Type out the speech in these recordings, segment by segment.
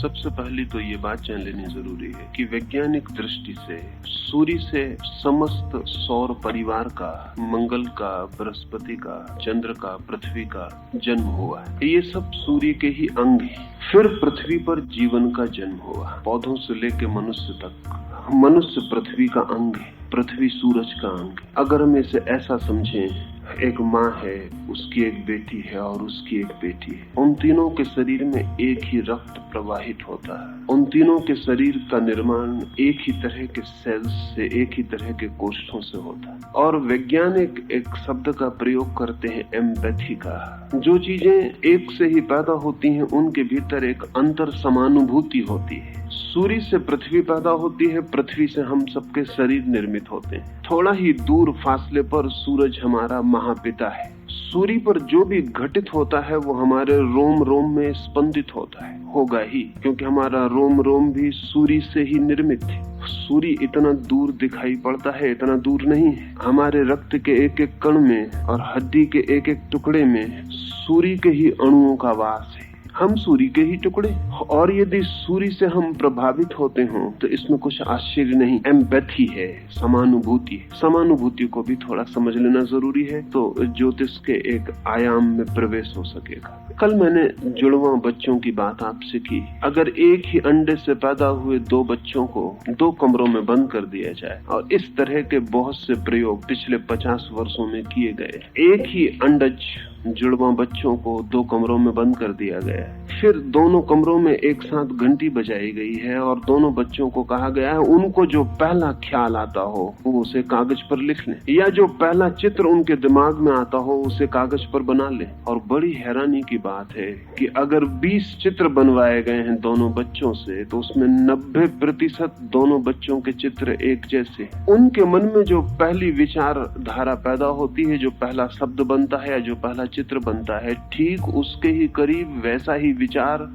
सबसे पहली तो ये बात जान लेनी जरूरी है कि वैज्ञानिक दृष्टि से सूर्य से समस्त सौर परिवार का, मंगल का, बृहस्पति का, चंद्र का, पृथ्वी का जन्म हुआ है। ये सब सूर्य के ही अंग हैं। फिर पृथ्वी पर जीवन का जन्म हुआ, पौधों से लेकर मनुष्य तक। मनुष्य पृथ्वी का अंग है, पृथ्वी सूरज का अंग है। अगर हम इसे ऐसा समझें, एक माँ है, उसकी एक बेटी है और उसकी एक बेटी है। उन तीनों के शरीर में एक ही रक्त प्रवाहित होता है। उन तीनों के शरीर का निर्माण एक ही तरह के सेल्स से, एक ही तरह के कोशिकाओं से होता है। और वैज्ञानिक एक शब्द का प्रयोग करते हैं, एम्पैथी का। जो चीजें एक से ही पैदा होती हैं, उनके भीतर एक अंतर समानुभूति होती है। सूर्य से पृथ्वी पैदा होती है, पृथ्वी से हम सबके शरीर निर्मित होते हैं। थोड़ा ही दूर फासले पर सूरज हमारा महापिता है। सूर्य पर जो भी घटित होता है वो हमारे रोम रोम में स्पंदित होता है, होगा ही, क्योंकि हमारा रोम रोम भी सूर्य से ही निर्मित है। सूर्य इतना दूर दिखाई पड़ता है, इतना दूर नहीं है। हमारे रक्त के एक एक कण में और हड्डी के एक एक टुकड़े में सूर्य के ही अणुओं का वास है। हम सूर्य के ही टुकड़े, और यदि सूर्य से हम प्रभावित होते हों तो इसमें कुछ आश्चर्य नहीं। एम्पैथी है, समानुभूति। समानुभूति को भी थोड़ा समझ लेना जरूरी है, तो ज्योतिष के एक आयाम में प्रवेश हो सकेगा। कल मैंने जुड़वा बच्चों की बात आपसे की। अगर एक ही अंडे से पैदा हुए दो बच्चों को 2 कमरों में बंद कर दिया जाए, और इस तरह के बहुत से प्रयोग पिछले 50 वर्षों में किए गए। एक ही अंडज जुड़वा बच्चों को 2 कमरों में बंद कर दिया गया, फिर दोनों कमरों में एक साथ घंटी बजाई गई है और दोनों बच्चों को कहा गया है उनको जो पहला ख्याल आता हो वो उसे कागज पर लिख लें, या जो पहला चित्र उनके दिमाग में आता हो उसे कागज पर बना लें। और बड़ी हैरानी की बात है कि अगर 20 चित्र बनवाए गए हैं दोनों बच्चों से, तो उसमें 90% दोनों बच्चों के चित्र एक जैसे। उनके मन में जो पहली विचार धारा पैदा होती है, जो पहला शब्द बनता है या जो पहला चित्र बनता है, ठीक उसके ही करीब वैसा ही विचार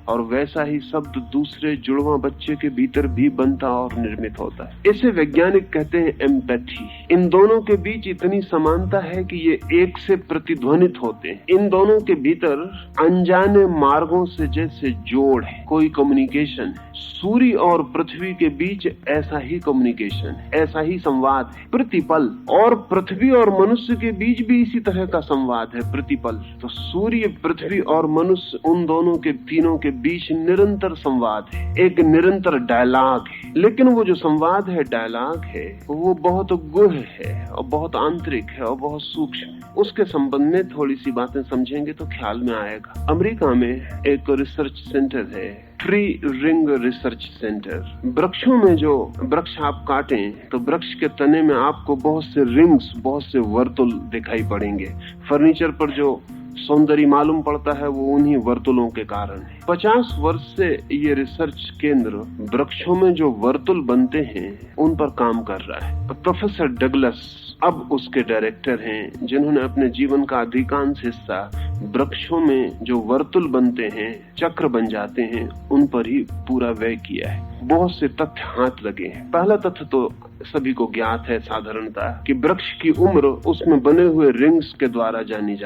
और वैसा ही शब्द दूसरे जुड़वा बच्चे के भीतर भी बनता और निर्मित होता है। इसे वैज्ञानिक कहते हैं एम्पैथी। इन दोनों के बीच इतनी समानता है कि ये एक से प्रतिध्वनित होते हैं। इन दोनों के भीतर अनजाने मार्गों से जैसे जोड़ है, कोई कम्युनिकेशन है। सूर्य और पृथ्वी के बीच ऐसा ही कम्युनिकेशन है, ऐसा ही संवाद है, प्रतिपल। और पृथ्वी और मनुष्य के बीच भी इसी तरह का संवाद है, प्रतिपल। तो सूर्य, पृथ्वी और मनुष्य, उन दोनों के, तीनों के बीच निरंतर संवाद है, एक निरंतर डायलॉग है। लेकिन वो जो संवाद है, डायलॉग है, वो बहुत गूढ़ है और बहुत आंतरिक है और बहुत सूक्ष्म। उसके संबंध में थोड़ी सी बातें समझेंगे तो ख्याल में आएगा। अमेरिका में एक रिसर्च सेंटर है, ट्री रिंग रिसर्च सेंटर। वृक्षों में जो वृक्ष आप काटें तो वृक्ष के तने में आपको बहुत से रिंग्स, बहुत से वर्तुल दिखाई पड़ेंगे। फर्नीचर पर जो सौंदर्य मालूम पड़ता है वो उन्हीं वर्तुलों के कारण है। 50 वर्ष से ये रिसर्च केंद्र वृक्षों में जो वर्तुल बनते हैं उन पर काम कर रहा है। प्रोफेसर डगलस अब उसके डायरेक्टर हैं, जिन्होंने अपने जीवन का अधिकांश हिस्सा वृक्षों में जो वर्तुल बनते हैं, चक्र बन जाते हैं, उन पर ही पूरा व्यय किया है। बहुत से तथ्य हाथ लगे हैं। पहला तथ्य तो सभी को ज्ञात है साधारणता, कि वृक्ष की उम्र उसमें बने हुए रिंग्स के द्वारा जानी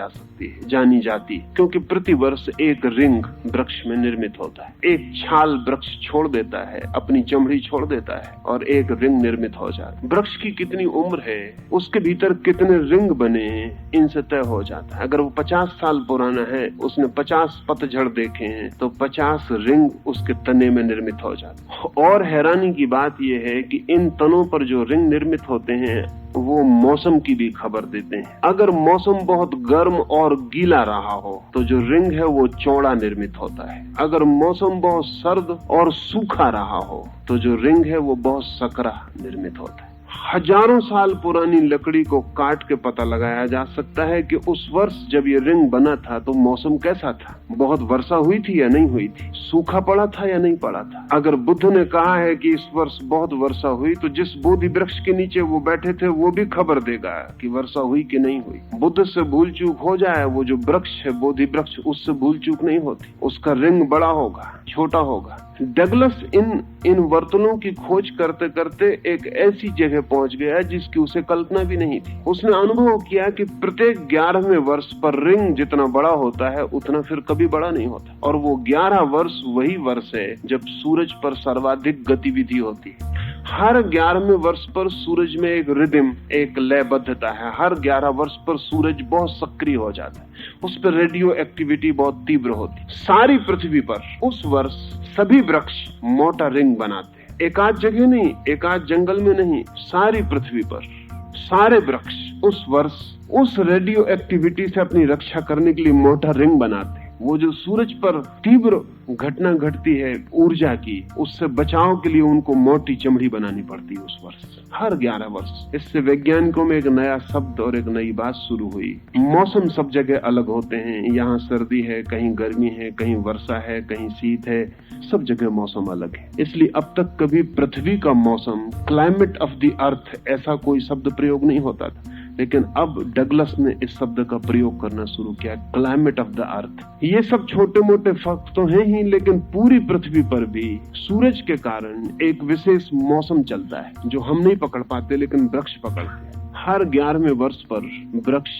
जाती, क्योंकि प्रति वर्ष एक रिंग वृक्ष में निर्मित होता है। एक छाल वृक्ष छोड़ देता है, अपनी चमड़ी छोड़ देता है और एक रिंग निर्मित हो जाता है। वृक्ष की कितनी उम्र है, उसके भीतर कितने रिंग बने, इनसे तय हो जाता है। अगर वो 50 साल पुराना है, उसने 50 पतझड़ देखे हैं, तो 50 रिंग उसके तने में निर्मित हो जाते। और हैरानी की बात यह है कि इन तनों पर जो रिंग निर्मित होते हैं वो मौसम की भी खबर देते हैं। अगर मौसम बहुत गर्म और गीला रहा हो तो जो रिंग है वो चौड़ा निर्मित होता है। अगर मौसम बहुत सर्द और सूखा रहा हो तो जो रिंग है वो बहुत सकरा निर्मित होता है। हजारों साल पुरानी लकड़ी को काट के पता लगाया जा सकता है कि उस वर्ष जब ये रिंग बना था तो मौसम कैसा था, बहुत वर्षा हुई थी या नहीं हुई थी, सूखा पड़ा था या नहीं पड़ा था। अगर बुद्ध ने कहा है कि इस वर्ष बहुत वर्षा हुई, तो जिस बोधि वृक्ष के नीचे वो बैठे थे वो भी खबर देगा कि वर्षा हुई कि नहीं हुई। बुद्ध से भूल चूक हो जाए, वो जो वृक्ष है बोधि वृक्ष, उससे भूल चूक नहीं होती, उसका रिंग बड़ा होगा। छोटा होगा। डगलस इन वर्तुलों की खोज करते करते एक ऐसी जगह पहुंच गया जिसकी उसे कल्पना भी नहीं थी। उसने अनुभव किया कि प्रत्येक 11वें वर्ष पर रिंग जितना बड़ा होता है उतना फिर कभी बड़ा नहीं होता, और वो 11 वर्ष वही वर्ष है जब सूरज पर सर्वाधिक गतिविधि होती है। हर 11वें वर्ष पर सूरज में एक रिदम, एक लयबद्धता है। हर 11 वर्ष पर सूरज बहुत सक्रिय हो जाता है, उस पर रेडियो एक्टिविटी बहुत तीव्र होती है। सारी पृथ्वी पर उस वर्ष सभी वृक्ष मोटा रिंग बनाते हैं। एक आध जगह नहीं, एक आध जंगल में नहीं, सारी पृथ्वी पर सारे वृक्ष उस वर्ष उस रेडियो एक्टिविटी से अपनी रक्षा करने के लिए मोटा रिंग बनाते हैं। वो जो सूरज पर तीव्र घटना घटती है ऊर्जा की, उससे बचाव के लिए उनको मोटी चमड़ी बनानी पड़ती है उस वर्ष, हर 11 वर्ष। इससे वैज्ञानिकों में एक नया शब्द और एक नई बात शुरू हुई। मौसम सब जगह अलग होते हैं, यहाँ सर्दी है, कहीं गर्मी है, कहीं वर्षा है, कहीं शीत है, सब जगह मौसम अलग है। इसलिए अब तक कभी पृथ्वी का मौसम, क्लाइमेट ऑफ द अर्थ, ऐसा कोई शब्द प्रयोग नहीं होता था, लेकिन अब डगलस ने इस शब्द का प्रयोग करना शुरू किया, क्लाइमेट ऑफ द अर्थ। ये सब छोटे मोटे फर्क तो हैं ही, लेकिन पूरी पृथ्वी पर भी सूरज के कारण एक विशेष मौसम चलता है जो हम नहीं पकड़ पाते लेकिन वृक्ष पकड़ते हैं। हर 11वें वर्ष पर वृक्ष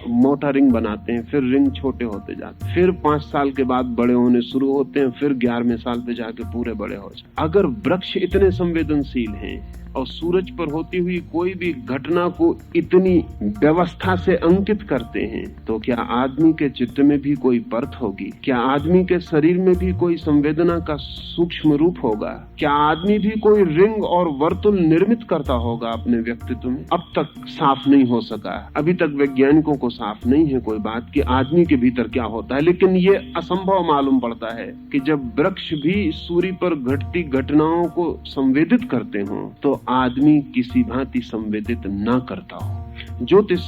मोटा रिंग बनाते हैं, फिर रिंग छोटे होते जाते हैं, फिर 5 साल के बाद बड़े होने शुरू होते हैं, फिर 11वें साल पे जाके पूरे बड़े हो जाते हैं। अगर वृक्ष इतने संवेदनशील हैं और सूरज पर होती हुई कोई भी घटना को इतनी व्यवस्था से अंकित करते हैं, तो क्या आदमी के चित्त में भी कोई परत होगी? क्या आदमी के शरीर में भी कोई संवेदना का सूक्ष्म रूप होगा? क्या आदमी भी कोई रिंग और वर्तुल निर्मित करता होगा अपने व्यक्तित्व में? अब तक साफ नहीं हो सका। अभी तक वैज्ञानिकों को साफ नहीं है कोई बात कि आदमी के भीतर क्या होता है, लेकिन ये असंभव मालूम पड़ता है कि जब वृक्ष भी सूर्य पर घटती घटनाओं को संवेदित करते हों तो आदमी किसी भांति संवेदित ना करता हो। ज्योतिष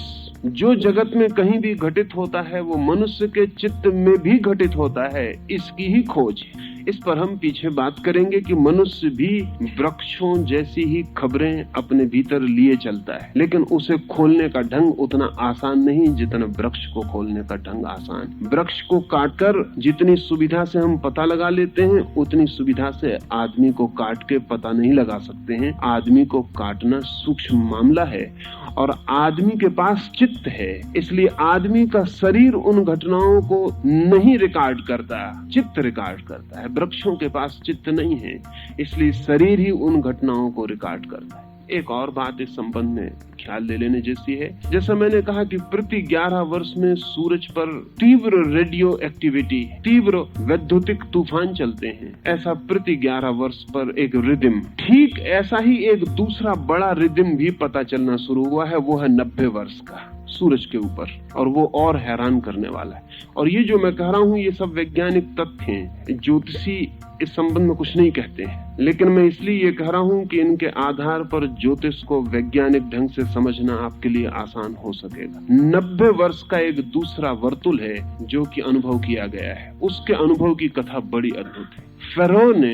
जो जगत में कहीं भी घटित होता है वो मनुष्य के चित्त में भी घटित होता है, इसकी ही खोज है। इस पर हम पीछे बात करेंगे कि मनुष्य भी वृक्षों जैसी ही खबरें अपने भीतर लिए चलता है, लेकिन उसे खोलने का ढंग उतना आसान नहीं जितना वृक्ष को खोलने का ढंग आसान। वृक्ष को काटकर जितनी सुविधा से हम पता लगा लेते हैं, उतनी सुविधा से आदमी को काट के पता नहीं लगा सकते हैं। आदमी को काटना सूक्ष्म मामला है और आदमी के पास चित्त है, इसलिए आदमी का शरीर उन घटनाओं को नहीं रिकॉर्ड करता, चित्त रिकॉर्ड करता है। वृक्षों के पास चित्त नहीं है, इसलिए शरीर ही उन घटनाओं को रिकॉर्ड करता है। एक और बात इस संबंध में ख्याल ले लेने जैसी है, जैसा मैंने कहा कि प्रति 11 वर्ष में सूरज पर तीव्र रेडियो एक्टिविटी, तीव्र वैद्युतिक तूफान चलते हैं, ऐसा प्रति 11 वर्ष पर एक रिदम, ठीक ऐसा ही एक दूसरा बड़ा रिदम भी पता चलना शुरू हुआ है। वो है 90 वर्ष का सूरज के ऊपर, और वो और हैरान करने वाला है। और ये जो मैं कह रहा हूँ ये सब वैज्ञानिक तथ्य हैं। ज्योतिषी इस संबंध में कुछ नहीं कहते हैं, लेकिन मैं इसलिए ये कह रहा हूँ कि इनके आधार पर ज्योतिष को वैज्ञानिक ढंग से समझना आपके लिए आसान हो सकेगा। 90 वर्ष का एक दूसरा वर्तुल है जो कि अनुभव किया गया है। उसके अनुभव की कथा बड़ी अद्भुत है। फेरो ने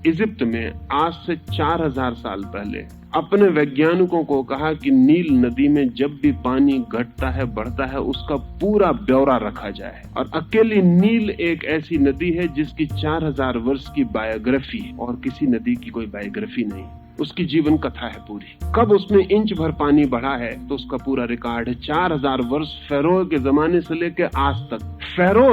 इजिप्ट में आज से 4000 साल पहले अपने वैज्ञानिकों को कहा कि नील नदी में जब भी पानी घटता है, बढ़ता है, उसका पूरा ब्यौरा रखा जाए। और अकेली नील एक ऐसी नदी है जिसकी 4000 वर्ष की बायोग्राफी है और किसी नदी की कोई बायोग्राफी नहीं। उसकी जीवन कथा है पूरी। कब उसमें इंच भर पानी बढ़ा है तो उसका पूरा रिकॉर्ड है। 4000 वर्ष फेरो के जमाने से लेकर आज तक। फेरो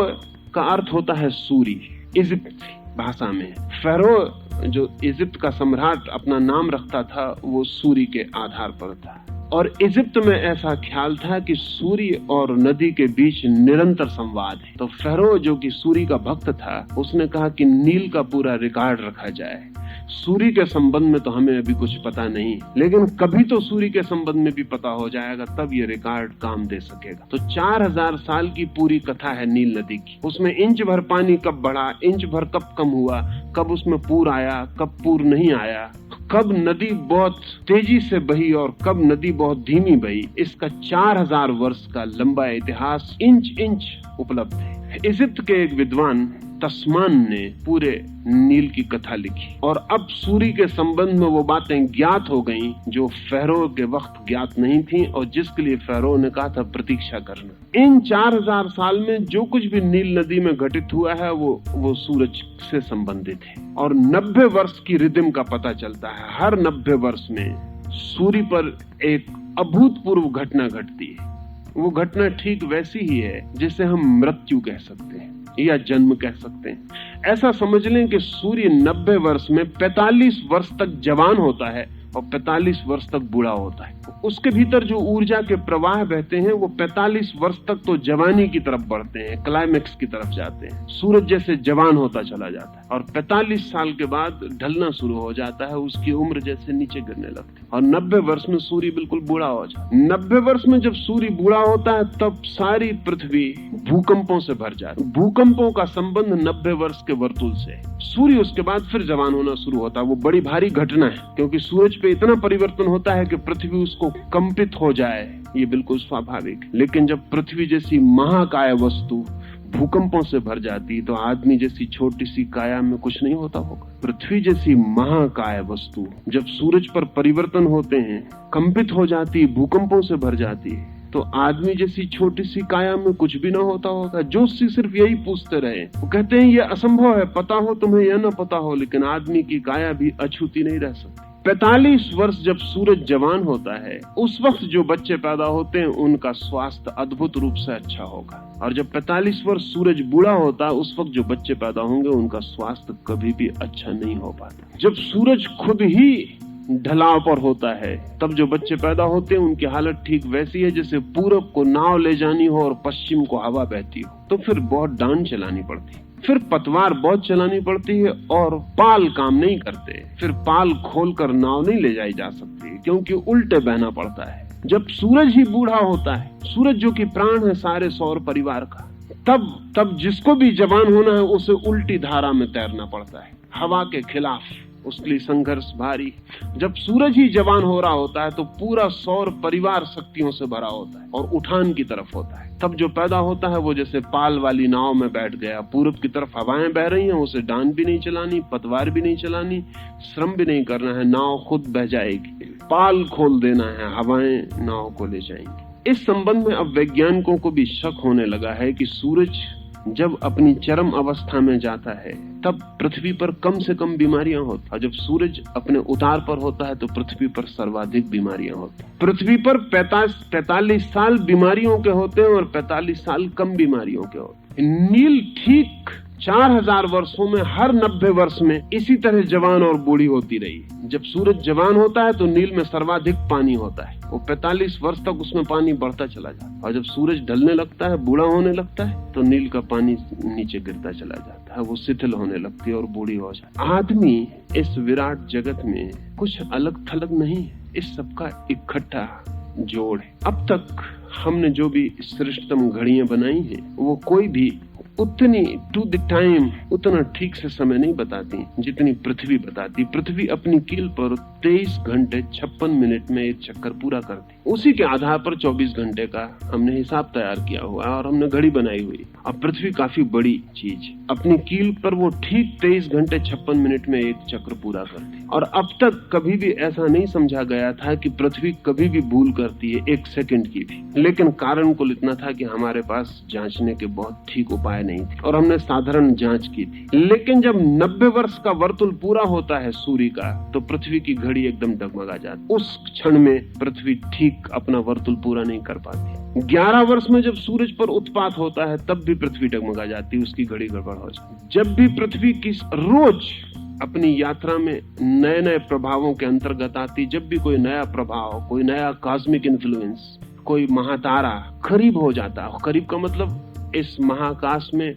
का अर्थ होता है सूर्य, इजिप्ट भाषा में। फेरो जो इजिप्ट का सम्राट अपना नाम रखता था वो सूर्य के आधार पर था। और इजिप्ट में ऐसा ख्याल था कि सूर्य और नदी के बीच निरंतर संवाद है। तो फेरो जो कि सूर्य का भक्त था, उसने कहा कि नील का पूरा रिकॉर्ड रखा जाए। सूर्य के संबंध में तो हमें अभी कुछ पता नहीं, लेकिन कभी तो सूर्य के संबंध में भी पता हो जाएगा, तब ये रिकॉर्ड काम दे सकेगा। तो 4000 साल की पूरी कथा है नील नदी की। उसमें इंच भर पानी कब बढ़ा, इंच भर कब कम हुआ, कब उसमें पूर आया, कब पूर नहीं आया, कब नदी बहुत तेजी से बही और कब नदी बहुत धीमी बही, इसका 4000 वर्ष का लंबा इतिहास इंच इंच उपलब्ध है। इजिप्ट के एक विद्वान तस्मान ने पूरे नील की कथा लिखी और अब सूर्य के संबंध में वो बातें ज्ञात हो गईं जो फ़ारो के वक्त ज्ञात नहीं थी और जिसके लिए फ़ारो ने कहा था प्रतीक्षा करना। इन 4000 साल में जो कुछ भी नील नदी में घटित हुआ है वो सूरज से संबंधित है और 90 वर्ष की रिदम का पता चलता है। हर 90 वर्ष में सूर्य पर एक अभूतपूर्व घटना घटती है। वो घटना ठीक वैसी ही है जिसे हम मृत्यु कह सकते हैं या जन्म कह सकते हैं। ऐसा समझ लें कि सूर्य 90 वर्ष में 45 वर्ष तक जवान होता है और 45 वर्ष तक बूढ़ा होता है। उसके भीतर जो ऊर्जा के प्रवाह बहते हैं वो 45 वर्ष तक तो जवानी की तरफ बढ़ते हैं, क्लाइमेक्स की तरफ जाते हैं। सूरज जैसे जवान होता चला जाता है और 45 साल के बाद ढलना शुरू हो जाता है, उसकी उम्र जैसे नीचे गिरने लगती है और 90 वर्ष में सूर्य बिल्कुल बूढ़ा हो जाता है। 90 वर्ष में जब सूर्य बूढ़ा होता है तब सारी पृथ्वी भूकंपों से भर जाती है। भूकंपों का संबंध 90 वर्ष के वर्तुल से। सूर्य उसके बाद फिर जवान होना शुरू होता है। वो बड़ी भारी घटना है क्योंकि सूरज पे इतना परिवर्तन होता है कि पृथ्वी उसको कंपित हो जाए, ये बिल्कुल स्वाभाविक। लेकिन जब पृथ्वी जैसी महाकाय वस्तु भूकंपों से भर जाती तो आदमी जैसी छोटी सी काया में कुछ नहीं होता होगा। पृथ्वी जैसी महाकाय वस्तु जब सूरज पर परिवर्तन होते हैं, कंपित हो जाती, भूकंपों से भर जाती है, तो आदमी जैसी छोटी सी काया में कुछ भी ना होता होगा। जोशी सिर्फ यही पूछते रहे। वो कहते हैं ये असंभव है, पता हो तुम्हें या ना पता हो, लेकिन आदमी की काया भी अछूती नहीं रह सकती। 45 वर्ष जब सूरज जवान होता है उस वक्त जो बच्चे पैदा होते हैं उनका स्वास्थ्य अद्भुत रूप से अच्छा होगा और जब 45 वर्ष सूरज बूढ़ा होता है उस वक्त जो बच्चे पैदा होंगे उनका स्वास्थ्य कभी भी अच्छा नहीं हो पाता। जब सूरज खुद ही ढलाव पर होता है तब जो बच्चे पैदा होते हैं उनकी हालत ठीक वैसी है जैसे पूरब को नाव ले जानी हो और पश्चिम को हवा बहती हो। तो फिर बहुत डांड चलानी पड़ती, फिर पतवार बहुत चलानी पड़ती है और पाल काम नहीं करते। फिर पाल खोलकर नाव नहीं ले जाई जा सकती क्योंकि उल्टे बहना पड़ता है। जब सूरज ही बूढ़ा होता है, सूरज जो कि प्राण है सारे सौर परिवार का, तब जिसको भी जवान होना है उसे उल्टी धारा में तैरना पड़ता है, हवा के खिलाफ। उसके लिए संघर्ष भारी। जब सूरज ही जवान हो रहा होता है तो पूरा सौर परिवार शक्तियों से भरा होता है और उठान की तरफ होता है। तब जो पैदा होता है वो जैसे पाल वाली नाव में बैठ गया, पूरब की तरफ हवाएं बह रही हैं, उसे डांड भी नहीं चलानी, पतवार भी नहीं चलानी, श्रम भी नहीं करना है, नाव खुद बह जाएगी। पाल खोल देना है, हवाएं नाव को ले जाएंगी। इस संबंध में अब वैज्ञानिकों को भी शक होने लगा है कि सूरज जब अपनी चरम अवस्था में जाता है तब पृथ्वी पर कम से कम बीमारियां होती और जब सूरज अपने उतार पर होता है तो पृथ्वी पर सर्वाधिक बीमारियां होती। पृथ्वी पर 45 साल बीमारियों के होते हैं और 45 साल कम बीमारियों के होते हैं। नील ठीक 4000 वर्षों में हर 90 वर्ष में इसी तरह जवान और बूढ़ी होती रही। जब सूरज जवान होता है तो नील में सर्वाधिक पानी होता है, वो 45 वर्ष तक उसमें पानी बढ़ता चला जाता है और जब सूरज ढलने लगता है, बूढ़ा होने लगता है, तो नील का पानी नीचे गिरता चला जाता है, वो शिथिल होने लगती है और बूढ़ी हो जाती है। आदमी इस विराट जगत में कुछ अलग थलग नहीं है, इस सबका इकट्ठा जोड़ है। अब तक हमने जो भी श्रेष्ठतम घड़ियां बनाई हैं वो कोई भी उतनी टू द टाइम उतना ठीक से समय नहीं बताती जितनी पृथ्वी बताती। पृथ्वी अपनी कील पर 23 घंटे 56 मिनट में एक चक्कर पूरा करती। उसी के आधार पर 24 घंटे का हमने हिसाब तैयार किया हुआ है और हमने घड़ी बनाई हुई। अब पृथ्वी काफी बड़ी चीज, अपनी कील पर वो ठीक 23 घंटे 56 मिनट में एक चक्र पूरा करती। और अब तक कभी भी ऐसा नहीं समझा गया था कि पृथ्वी कभी भी भूल करती है 1 सेकंड की भी। लेकिन कारण कुल इतना था कि हमारे पास जांचने के बहुत ठीक उपाय नहीं थे और हमने साधारण जांच की थी। लेकिन जब 90 वर्ष का वर्तुल पूरा होता है सूर्य का तो पृथ्वी की घड़ी एकदम डगमगा जाती। उस क्षण में पृथ्वी ठीक अपना वर्तुल पूरा नहीं कर पाती। 11 वर्ष में जब सूरज पर उत्पात होता है तब भी पृथ्वी डगमगा जाती, उसकी घड़ी गड़बड़ हो जाती। जब भी पृथ्वी की रोज अपनी यात्रा में नए नए प्रभावों के अंतर्गत आती, जब भी कोई नया प्रभाव, कोई नया कॉस्मिक इन्फ्लुएंस, कोई महातारा करीब हो जाता, करीब का मतलब इस महाकाश में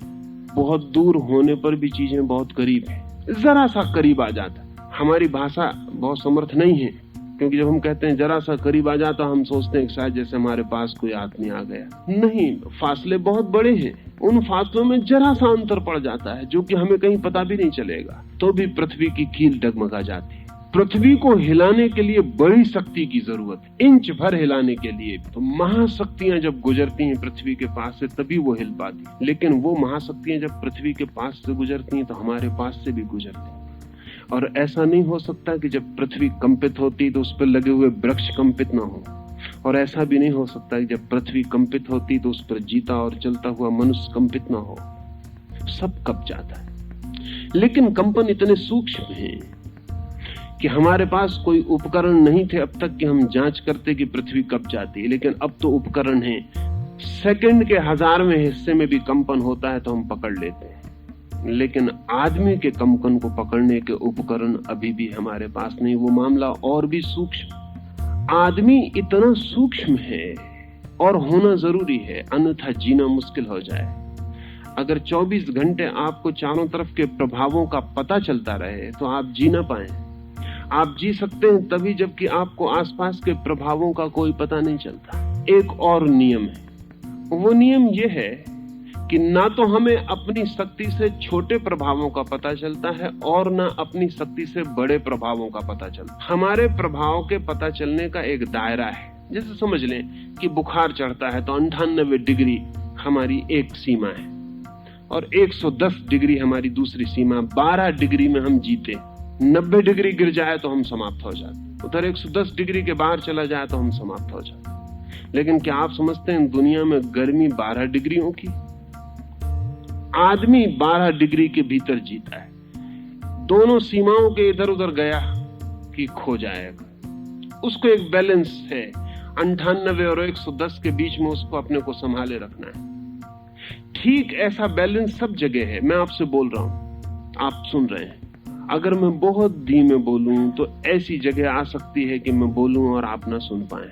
बहुत दूर होने पर भी चीजें बहुत करीब है, जरा सा करीब आ जाता। हमारी भाषा बहुत समर्थ नहीं है क्योंकि जब हम कहते हैं जरा सा करीब आ जाता हम सोचते हैं शायद जैसे हमारे पास कोई आदमी आ गया। नहीं, फासले बहुत बड़े हैं, उन फासलों में जरा सा अंतर पड़ जाता है जो कि हमें कहीं पता भी नहीं चलेगा, तो भी पृथ्वी की कील डगमगा जाती है। पृथ्वी को हिलाने के लिए बड़ी शक्ति की जरूरत है, इंच भर हिलाने के लिए। तो महाशक्तियां जब गुजरती हैं पृथ्वी के पास से तभी वो हिल पाती। लेकिन वो महाशक्तियां जब पृथ्वी के पास से गुजरती हैं तो हमारे पास से भी गुजरती हैं। और ऐसा नहीं हो सकता कि जब पृथ्वी कंपित होती तो उस पर लगे हुए वृक्ष कंपित ना हो, और ऐसा भी नहीं हो सकता कि जब पृथ्वी कंपित होती तो उस पर जीता और चलता हुआ मनुष्य कंपित ना हो। सब कब जाता है। लेकिन कंपन इतने सूक्ष्म हैं कि हमारे पास कोई उपकरण नहीं थे अब तक कि हम जांच करते कि पृथ्वी कब जाती है। लेकिन अब तो उपकरण है, सेकंड के 1000वें हिस्से में भी कंपन होता है तो हम पकड़ लेते हैं। लेकिन आदमी के कंपन को पकड़ने के उपकरण अभी भी हमारे पास नहीं। वो मामला और भी सूक्ष्म। आदमी इतना सूक्ष्म है और होना जरूरी है, अन्यथा जीना मुश्किल हो जाए। अगर 24 घंटे आपको चारों तरफ के प्रभावों का पता चलता रहे तो आप जी ना पाए। आप जी सकते हैं तभी जबकि आपको आसपास के प्रभावों का कोई पता नहीं चलता। एक और नियम है, वो नियम ये है कि ना तो हमें अपनी शक्ति से छोटे प्रभावों का पता चलता है और ना अपनी शक्ति से बड़े प्रभावों का पता चलता। हमारे प्रभाव के पता चलने का एक दायरा है। जैसे समझ लें कि बुखार चढ़ता है तो 98 डिग्री हमारी एक सीमा है और 110 डिग्री हमारी दूसरी सीमा। 12 डिग्री में हम जीते, 90 डिग्री गिर जाए तो हम समाप्त हो जाते, उधर 110 डिग्री के बाहर चला जाए तो हम समाप्त हो जाते। लेकिन क्या आप समझते हैं दुनिया में गर्मी 12 डिग्रियों की? आदमी 12 डिग्री के भीतर जीता है। दोनों सीमाओं के इधर उधर गया कि खो जाएगा। उसको एक बैलेंस है, 98 और 110 के बीच में उसको अपने को संभाले रखना है। ठीक ऐसा बैलेंस सब जगह है। मैं आपसे बोल रहा हूं, आप सुन रहे हैं। अगर मैं बहुत धीमे बोलूं तो ऐसी जगह आ सकती है कि मैं बोलूं और आप ना सुन पाए।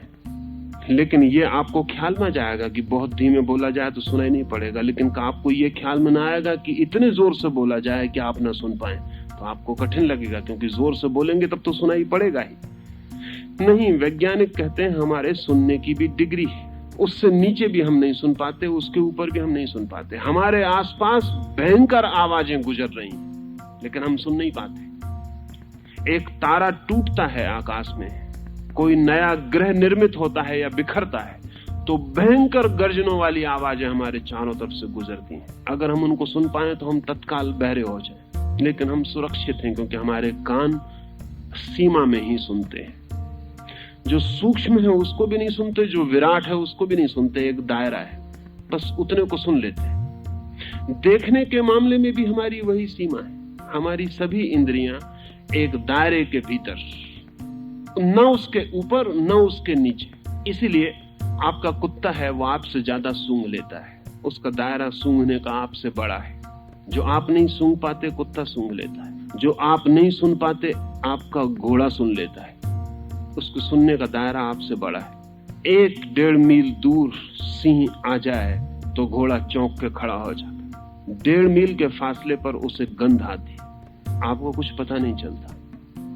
लेकिन ये आपको ख्याल में जाएगा कि बहुत धीमे बोला जाए तो सुनाई नहीं पड़ेगा। लेकिन आपको ये ख्याल में ना आएगा कि इतने जोर से बोला जाए कि आप ना सुन पाए, तो आपको कठिन लगेगा, क्योंकि जोर से बोलेंगे तब तो सुनाई पड़ेगा ही नहीं। वैज्ञानिक कहते हैं हमारे सुनने की भी डिग्री है, उससे नीचे भी हम नहीं सुन पाते, उसके ऊपर भी हम नहीं सुन पाते। हमारे आसपास भयंकर आवाजें गुजर रही हैं लेकिन हम सुन नहीं पाते। एक तारा टूटता है आकाश में, कोई नया ग्रह निर्मित होता है या बिखरता है तो भयंकर गर्जनों वाली आवाजें हमारे चारों तरफ से गुजरती हैं। अगर हम उनको सुन पाए तो हम तत्काल बहरे हो जाएं, लेकिन हम सुरक्षित हैं क्योंकि हमारे कान सीमा में ही सुनते हैं। जो सूक्ष्म है उसको भी नहीं सुनते, जो विराट है उसको भी नहीं सुनते। एक दायरा है, बस उतने को सुन लेते हैं। देखने के मामले में भी हमारी वही सीमा है। हमारी सभी इंद्रियां एक दायरे के भीतर, न उसके ऊपर न उसके नीचे। इसीलिए आपका कुत्ता है वो आपसे ज्यादा सूंघ लेता है, उसका दायरा सूंघने का आपसे बड़ा है। जो आप नहीं सूंघ पाते कुत्ता सूंघ लेता है, जो आप नहीं सुन पाते आपका घोड़ा सुन लेता है, उसको सुनने का दायरा आपसे बड़ा है। 1-1.5 मील दूर सिंह आ जाए तो घोड़ा चौंक के खड़ा हो जाता है। 1.5 मील के फासले पर उसे गंध आती, आपको कुछ पता नहीं चलता।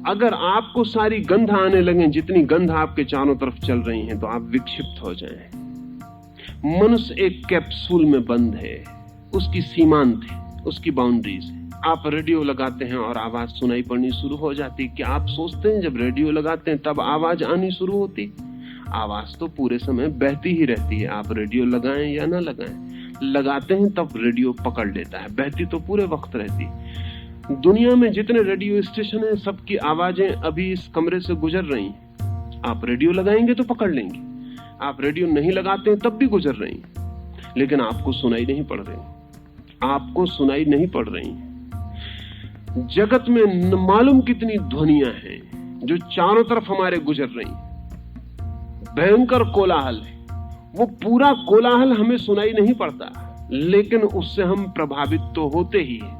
अगर आपको सारी गंध आने लगे जितनी गंध आपके चारों तरफ चल रही हैं तो आप विक्षिप्त हो जाएं। मनुष्य एक कैप्सूल में बंद है, उसकी सीमांत है, उसकी बाउंड्रीज है। आप रेडियो लगाते हैं और आवाज सुनाई पड़नी शुरू हो जाती। क्या आप सोचते हैं जब रेडियो लगाते हैं तब आवाज आनी शुरू होती? आवाज तो पूरे समय बहती ही रहती है, आप रेडियो लगाएं या ना लगाएं। लगाते हैं तब रेडियो पकड़ लेता है, बहती तो पूरे वक्त रहती। दुनिया में जितने रेडियो स्टेशन हैं सबकी आवाजें अभी इस कमरे से गुजर रही हैं। आप रेडियो लगाएंगे तो पकड़ लेंगे, आप रेडियो नहीं लगाते हैं तब भी गुजर रही हैं, लेकिन आपको सुनाई नहीं पड़ रही, आपको सुनाई नहीं पड़ रही। जगत में न मालूम कितनी ध्वनियां हैं जो चारों तरफ हमारे गुजर रही, भयंकर कोलाहल है। वो पूरा कोलाहल हमें सुनाई नहीं पड़ता, लेकिन उससे हम प्रभावित तो होते ही हैं।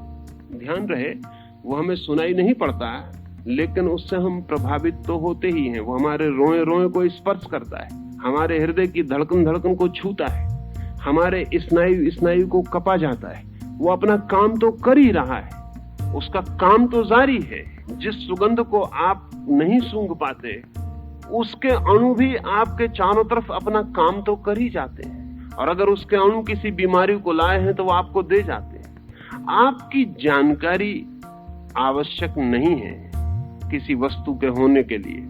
ध्यान रहे, वो हमें सुनाई नहीं पड़ता लेकिन उससे हम प्रभावित तो होते ही हैं। वो हमारे रोए रोए को स्पर्श करता है, हमारे हृदय की धड़कन को छूता है, हमारे स्नायु को कपा जाता है। वो अपना काम तो कर ही रहा है, उसका काम तो जारी है। जिस सुगंध को आप नहीं सूंघ पाते उसके अणु भी आपके चारों तरफ अपना काम तो कर ही जाते हैं, और अगर उसके अणु किसी बीमारी को लाए हैं तो वो आपको दे जाते हैं। आपकी जानकारी आवश्यक नहीं है, किसी वस्तु के होने के लिए।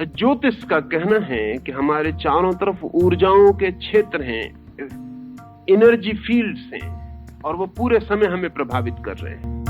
ज्योतिष का कहना है कि हमारे चारों तरफ ऊर्जाओं के क्षेत्र हैं, एनर्जी फील्ड्स हैं, और वो पूरे समय हमें प्रभावित कर रहे हैं।